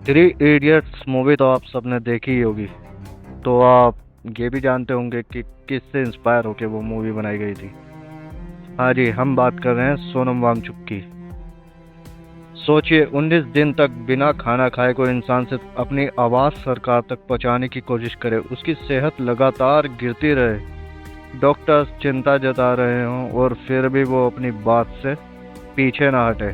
Three idiots movie तो आप सबने देखी ही होगी। तो आप ये भी जानते होंगे कि किससे इंस्पायर होकर वो मूवी बनाई गई थी। हाँ जी, हम बात कर रहे हैं सोनम वांगचुक की। सोचिए, 19 दिन तक बिना खाना खाए कोई इंसान सिर्फ अपनी आवाज़ सरकार तक पहुंचाने की कोशिश करे, उसकी सेहत लगातार गिरती रहे, डॉक्टर्स चिंता जता रहे हों और फिर भी वो अपनी बात से पीछे ना हटे।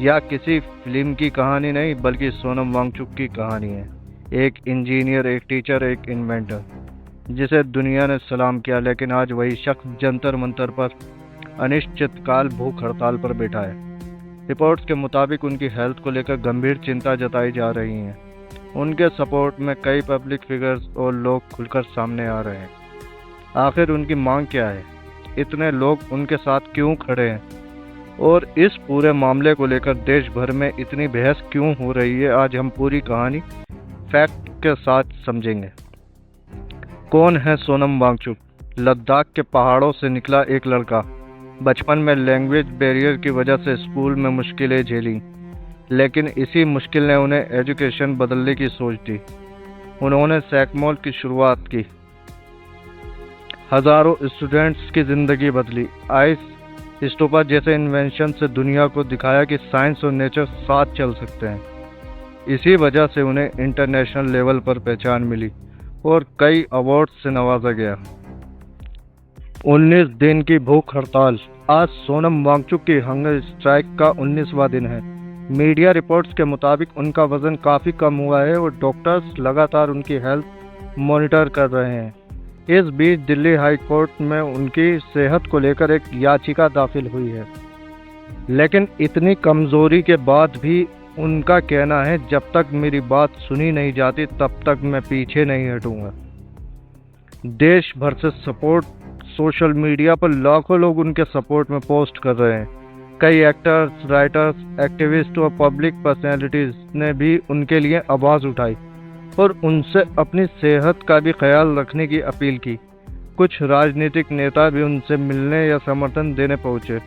यह किसी फिल्म की कहानी नहीं बल्कि सोनम वांगचुक की कहानी है। एक इंजीनियर, एक टीचर, एक इन्वेंटर जिसे दुनिया ने सलाम किया, लेकिन आज वही शख्स जंतर मंतर पर अनिश्चितकाल भूख हड़ताल पर बैठा है। रिपोर्ट्स के मुताबिक उनकी हेल्थ को लेकर गंभीर चिंता जताई जा रही है। उनके सपोर्ट में कई पब्लिक फिगर्स और लोग खुलकर सामने आ रहे हैं। आखिर उनकी मांग क्या है? इतने लोग उनके साथ क्यों खड़े हैं? और इस पूरे मामले को लेकर देश भर में इतनी बहस क्यों हो रही है? आज हम पूरी कहानी फैक्ट के साथ समझेंगे। कौन है सोनम वांगचुक? लद्दाख के पहाड़ों से निकला एक लड़का। बचपन में लैंग्वेज बैरियर की वजह से स्कूल में मुश्किलें झेली, लेकिन इसी मुश्किल ने उन्हें एजुकेशन बदलने की सोच दी। उन्होंने सैकमॉल की शुरुआत की, हजारों स्टूडेंट्स की जिंदगी बदली। आइस स्टोपा जैसे इन्वेंशन से दुनिया को दिखाया कि साइंस और नेचर साथ चल सकते हैं। इसी वजह से उन्हें इंटरनेशनल लेवल पर पहचान मिली और कई अवार्ड्स से नवाजा गया। 19 दिन की भूख हड़ताल। आज सोनम वांगचुक की हंगर स्ट्राइक का 19वां दिन है। मीडिया रिपोर्ट्स के मुताबिक उनका वजन काफ़ी कम हुआ है और डॉक्टर्स लगातार उनकी हेल्थ मॉनिटर कर रहे हैं। इस बीच दिल्ली हाई कोर्ट में उनकी सेहत को लेकर एक याचिका दाखिल हुई है, लेकिन इतनी कमजोरी के बाद भी उनका कहना है, जब तक मेरी बात सुनी नहीं जाती तब तक मैं पीछे नहीं हटूंगा। देश भर से सपोर्ट। सोशल मीडिया पर लाखों लोग उनके सपोर्ट में पोस्ट कर रहे हैं। कई एक्टर्स, राइटर्स, एक्टिविस्ट और पब्लिक पर्सनैलिटीज ने भी उनके लिए आवाज़ उठाई और उनसे अपनी सेहत का भी ख्याल रखने की अपील की। कुछ राजनीतिक नेता भी उनसे मिलने या समर्थन देने पहुंचे।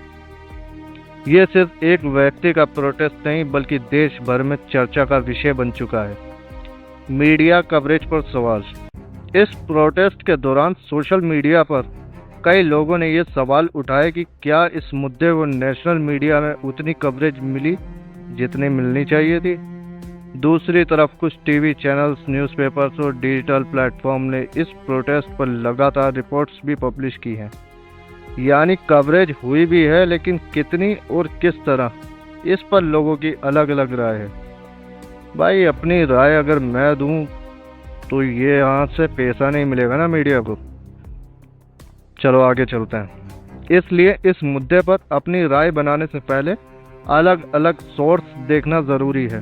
ये सिर्फ एक व्यक्ति का प्रोटेस्ट नहीं बल्कि देश भर में चर्चा का विषय बन चुका है। मीडिया कवरेज पर सवाल। इस प्रोटेस्ट के दौरान सोशल मीडिया पर कई लोगों ने ये सवाल उठाए कि क्या इस मुद्दे को नेशनल मीडिया में उतनी कवरेज मिली जितनी मिलनी चाहिए थी। दूसरी तरफ कुछ टीवी चैनल्स, न्यूज़पेपर्स और डिजिटल प्लेटफॉर्म ने इस प्रोटेस्ट पर लगातार रिपोर्ट्स भी पब्लिश की हैं। यानी कवरेज हुई भी है, लेकिन कितनी और किस तरह, इस पर लोगों की अलग अलग राय है। भाई, अपनी राय अगर मैं दूं तो ये यहाँ से पैसा नहीं मिलेगा ना मीडिया को। चलो आगे चलते हैं। इसलिए इस मुद्दे पर अपनी राय बनाने से पहले अलग अलग सोर्स देखना ज़रूरी है।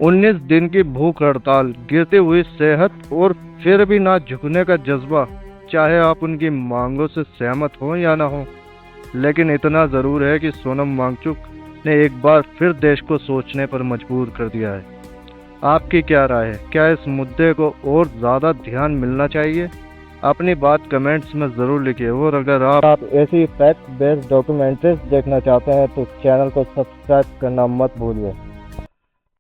19 दिन की भूख हड़ताल, गिरती हुई सेहत और फिर भी ना झुकने का जज्बा। चाहे आप उनकी मांगों से सहमत हो या ना हो, लेकिन इतना ज़रूर है कि सोनम वांगचुक ने एक बार फिर देश को सोचने पर मजबूर कर दिया है। आपकी क्या राय है? क्या इस मुद्दे को और ज़्यादा ध्यान मिलना चाहिए? अपनी बात कमेंट्स में ज़रूर लिखिए। और अगर आप ऐसी फैक्ट बेस्ड डॉक्यूमेंट्रीज देखना चाहते हैं तो चैनल को सब्सक्राइब करना मत भूलिए।